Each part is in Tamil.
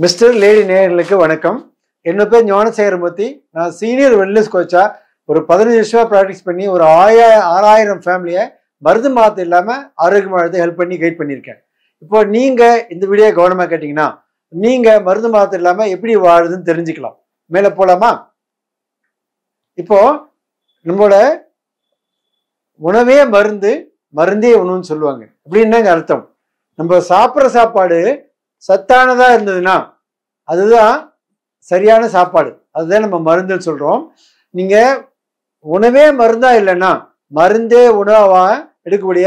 மிஸ்டர் லேடி நேயர்களுக்கு வணக்கம். என்ன பேர் ஞானசேகரமூர்த்தி. நான் சீனியர் வெல்னஸ் கோச்சா ஒரு 15 வருஷமா ப்ராக்டிஸ் பண்ணி ஒரு 6000 ஃபேமிலியை மருந்து மாற்றம் இல்லாமல் ஆரோக்கியமாக ஹெல்ப் பண்ணி கைட் பண்ணியிருக்கேன். இப்போ நீங்கள் இந்த வீடியோ கவனமாக கேட்டிங்கன்னா நீங்கள் மருந்து மாற்றம் இல்லாமல் எப்படி வாழுதுன்னு தெரிஞ்சுக்கலாம். மேலே போகலாமா? இப்போ நம்மளோட உணவே மருந்து, மருந்தே உணவுன்னு சொல்லுவாங்க. அப்படின்னாங்க அர்த்தம். நம்ம சாப்பிட்ற சாப்பாடு சத்தானதா இருந்ததுன்னா அதுதான் சரியான சாப்பாடு, அதுதான் நம்ம மருந்துன்னு சொல்றோம். நீங்க உணவே மருந்தா இல்லைன்னா மருந்தே உணவா எடுக்கக்கூடிய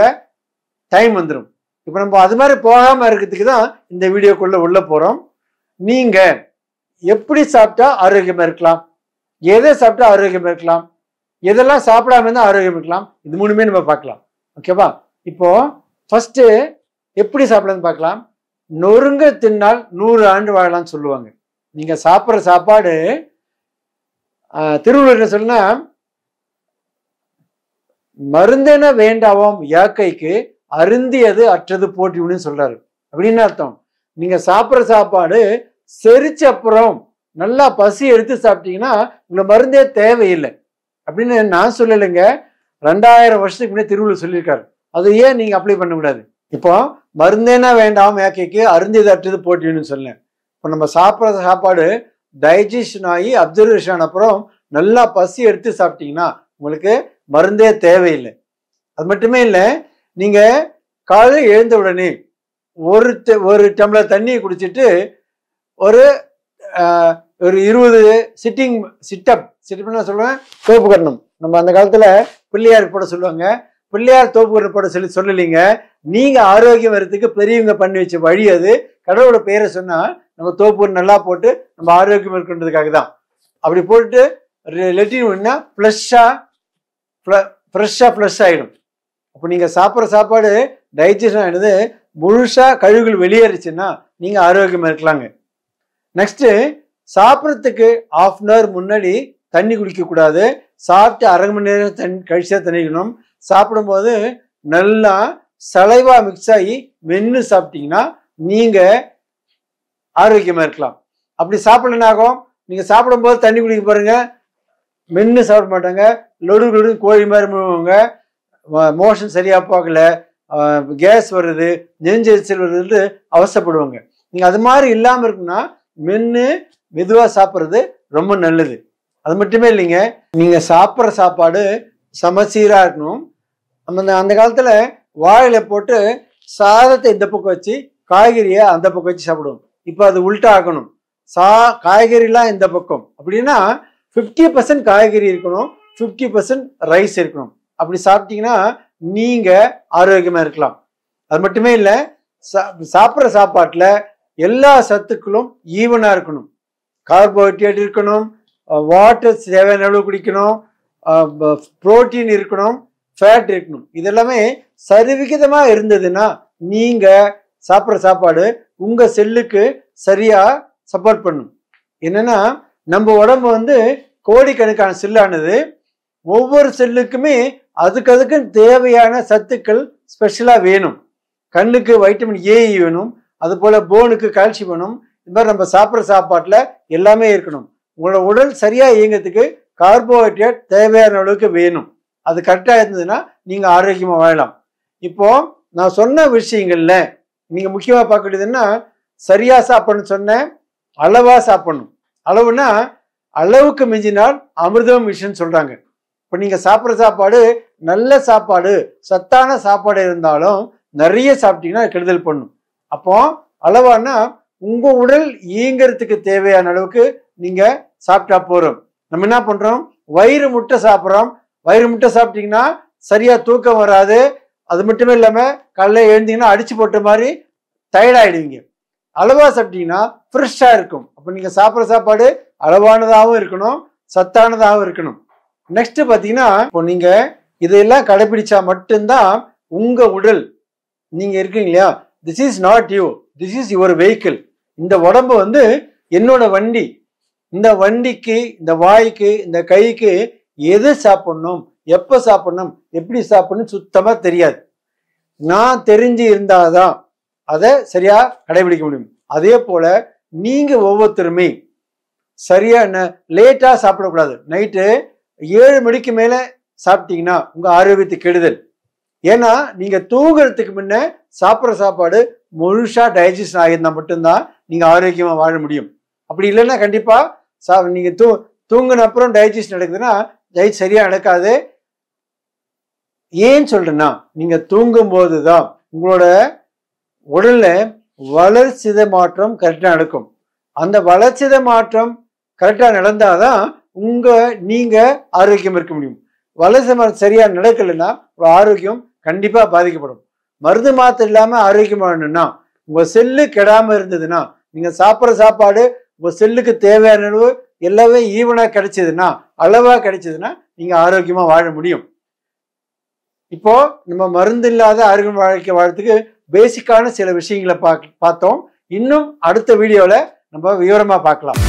டைம் வந்துடும். இப்போ நம்ம அது மாதிரி போகாம இருக்கிறதுக்கு தான் இந்த வீடியோக்குள்ள உள்ள போறோம். நீங்க எப்படி சாப்பிட்டா ஆரோக்கியமா இருக்கலாம், எதை சாப்பிட்டா ஆரோக்கியமா இருக்கலாம், எதெல்லாம் சாப்பிடாம இருந்தால் ஆரோக்கியம் இருக்கலாம், இது மூணுமே நம்ம பார்க்கலாம். ஓகேவா? இப்போ ஃபர்ஸ்ட் எப்படி சாப்பிடலாம்னு பார்க்கலாம். நொறுங்க தின்னால் 100 ஆண்டு வாழலாம்னு சொல்லுவாங்க. நீங்க சாப்பிட்ற சாப்பாடு திருவள்ளுவர் சொல்லுன்னா மருந்தென வேண்டாவோம் யாக்கைக்கு அருந்தியது அற்றது போட்டின்னு சொல்றாரு. அப்படின்னு அர்த்தம், நீங்க சாப்பிட்ற சாப்பாடு செரிச்ச அப்புறம் நல்லா பசி எடுத்து சாப்பிட்டீங்கன்னா உங்களுக்கு மருந்தே தேவையில்லை அப்படின்னு நான் சொல்லலைங்க. 2000 வருஷத்துக்கு முன்னாடி திருவள்ளுவர் சொல்லியிருக்காரு. அது ஏன் நீங்க அப்ளை பண்ணக்கூடாது? இப்போ மருந்தேனா வேண்டாம் யாக்கைக்கு அருந்தியது அற்றது போட்டின்னு சொன்னேன். இப்போ நம்ம சாப்பிட்ற சாப்பாடு டைஜஷன் ஆகி அப்சர்வேஷன் அப்புறம் நல்லா பசி எடுத்து சாப்பிட்டீங்கன்னா உங்களுக்கு மருந்தே தேவையில்லை. அது மட்டுமே இல்லை, நீங்க காலையில் எழுந்த உடனே ஒரு டம்ளர் தண்ணியை குடிச்சிட்டு ஒரு 20 சிட்டப்னா சொல்லுவேன் தோப்பு கட்டணும். நம்ம அந்த காலத்துல பிள்ளையார் போட சொல்லுவாங்க. பிள்ளையார் தோப்பு போட சொல்லலைங்க. நீங்க ஆரோக்கியம் வரதுக்கு பெரியவங்க பண்ணி வச்ச வழி அது. கடவுளோட பெயரை சொன்னா நம்ம தோப்பு நல்லா போட்டு நம்ம ஆரோக்கியம் இருக்கின்றதுக்காக தான். அப்படி போட்டு லெட்டின் ஃப்ரெஷ் ஆயிடும். அப்போ நீங்க சாப்பிட்ற சாப்பாடு டைஜஷன் ஆயிடுது, முழுசா கழிவுகள் வெளியேறிச்சுன்னா நீங்க ஆரோக்கியமா இருக்கலாங்க. நெக்ஸ்ட், சாப்பிட்றதுக்கு 1/2 hour முன்னாடி தண்ணி குடிக்க கூடாது. சாப்பிட்டு 1/2 மணி நேரம் கழிச்சா தண்ணிக்கணும். சாப்பிடும்போது நல்லா சலைவா மிக்ஸ் ஆகி மென்று சாப்பிட்டீங்கன்னா நீங்க ஆரோக்கியமா இருக்கலாம். அப்படி சாப்பிடலன்னா ஆகும், நீங்க சாப்பிடும்போது தண்ணி குடிக்க பாருங்க, மென்று சாப்பிட மாட்டாங்க, லொடு கோழி மாதிரி முழுவாங்க, மோஷன் சரியா போகல, கேஸ் வருது, நெஞ்செரிச்சல் வருது, அவசப்படுவாங்க. நீங்க அது மாதிரி இல்லாம இருக்குன்னா மென்று மெதுவா சாப்பிட்றது ரொம்ப நல்லது. அது மட்டுமே இல்லைங்க, நீங்க சாப்பிட்ற சாப்பாடு சமச்சீரா இருக்கணும். நம்ம அந்த காலத்துல வாழையில போட்டு சாதத்தை இந்த பக்கம் வச்சு காய்கறியை அந்த பக்கம் வச்சு சாப்பிடுவோம். இப்போ அது உல்ட்டா ஆகணும். காய்கறிலாம் இந்த பக்கம். அப்படின்னா 50% காய்கறி இருக்கணும், 50% ரைஸ் இருக்கணும். அப்படி சாப்பிட்டீங்கன்னா நீங்க ஆரோக்கியமா இருக்கலாம். அது மட்டுமே இல்லை, சாப்பிட்ற சாப்பாட்டுல எல்லா சத்துக்களும் ஈவனா இருக்கணும். கார்போஹைட்ரேட் இருக்கணும், வாட்டர் தேவையான அளவு குடிக்கணும், புரோட்டீன் இருக்கணும், ஃபேட் இருக்கணும். இதெல்லாமே சரிவிகிதமா இருந்ததுன்னா நீங்க சாப்பிட்ற சாப்பாடு உங்க செல்லுக்கு சரியா சப்போர்ட் பண்ணும். என்னன்னா நம்ம உடம்பு கோடிக்கணக்கான செல்லானது. ஒவ்வொரு செல்லுக்குமே அதுக்கு தேவையான சத்துக்கள் ஸ்பெஷலா வேணும். கண்ணுக்கு வைட்டமின் ஏ வேணும், அது போல போனுக்கு கால்சியம் வேணும். இது மாதிரி நம்ம சாப்பிட்ற சாப்பாட்டுல எல்லாமே இருக்கணும். உங்களோட உடல் சரியா இயங்கிறதுக்கு கார்போஹைட்ரேட் தேவையான அளவுக்கு வேணும். அது கரெக்டாக இருந்ததுன்னா நீங்க ஆரோக்கியமா வாழலாம். இப்போ நான் சொன்ன விஷயங்கள்ல நீங்க முக்கியமா பார்க்க வேண்டியதுன்னா சரியா சாப்பிடணும்னு சொன்னேன், அளவா சாப்பிடணும். அளவுனா அளவுக்கு மிஞ்சினால் அமிர்தம் விஷயம் சொல்றாங்க. இப்போ நீங்க சாப்பிட்ற சாப்பாடு நல்ல சாப்பாடு, சத்தான சாப்பாடு இருந்தாலும் நிறைய சாப்பிட்டீங்கன்னா கெடுதல் பண்ணும். அப்போ அளவானா உங்க உடல் இயங்கிறதுக்கு தேவையான அளவுக்கு நீங்க சாப்பிட்டா போறோம். நம்ம என்ன பண்றோம், வயிறு முட்டை சாப்பிட்றோம். வயிறு முட்டை சாப்பிட்டீங்கன்னா சரியா தூக்கம் வராது. அது மட்டுமே இல்லாம காலைல எழுந்தீங்கன்னா அடிச்சு போட்ட மாதிரி டயர்ட் ஆயிடுவீங்க. அளவா சாப்பிட்டீங்கன்னா ஃப்ரெஷ்ஷா இருக்கும். அப்போ நீங்க சாப்பிட்ற சாப்பாடு அளவானதாகவும் இருக்கணும், சத்தானதாகவும் இருக்கணும். நெக்ஸ்ட் பாத்தீங்கன்னா, இப்போ நீங்க இதெல்லாம் கடைபிடிச்சா மட்டும்தான் உங்க உடல், நீங்க இருக்கீங்க இல்லையா, this is not you, this is your vehicle. இந்த உடம்பு என்னோட வண்டி. இந்த வண்டிக்கு, இந்த வாய்க்கு, இந்த கைக்கு எது சாப்பிடணும், எப்ப சாப்பிடணும், எப்படி சாப்பிடணும் சுத்தமா தெரியாது. நான் தெரிஞ்சு இருந்தாதான் அதை சரியா கடைபிடிக்க முடியும். அதே போல நீங்க ஒவ்வொருத்தருமே சரியா லேட்டா சாப்பிடக்கூடாது. நைட்டு 7 மணிக்கு மேல சாப்பிட்டீங்கன்னா உங்க ஆரோக்கியத்துக்கு கெடுதல். ஏன்னா நீங்க தூங்குறதுக்கு முன்ன சாப்பிட்ற சாப்பாடு முழுசா டைஜஷன் ஆகியிருந்தா மட்டும்தான் நீங்க ஆரோக்கியமா வாழ முடியும். அப்படி இல்லைன்னா கண்டிப்பா நீங்க தூங்கின அப்புறம் டைஜஷன் நடக்குதுன்னா டைஜஸ்ட் சரியா நடக்காது. ஏன்னு சொல்றேன்னா நீங்க தூங்கும் போதுதான் உங்களோட உடல்ல வளர்சிதை மாற்றம் கரெக்டா நடக்கும். அந்த வளர்சிதை மாற்றம் கரெக்டா நடந்தாதான் நீங்க ஆரோக்கியம் இருக்க முடியும். வளர்சிதை மாற்றம் சரியா நடக்கலைன்னா உங்க ஆரோக்கியம் கண்டிப்பா பாதிக்கப்படும். மருந்து மாத்திரை இல்லாம ஆரோக்கியமா வேணும்னா உங்க செல்லு கெடாம இருந்ததுன்னா நீங்க சாப்பிட்ற சாப்பாடு உங்க செல்லுக்கு தேவையான அளவு எல்லாமே ஈவனா கிடைச்சதுன்னா அளவா கிடைச்சதுன்னா நீங்க ஆரோக்கியமா வாழ முடியும். இப்போ நம்ம மருந்து இல்லாத ஆரோக்கியம் வாழ்க்கை வாழறதுக்கு பேசிக்கான சில விஷயங்களை பார்த்தோம். இன்னும் அடுத்த வீடியோல நம்ம விவரமா பார்க்கலாம்.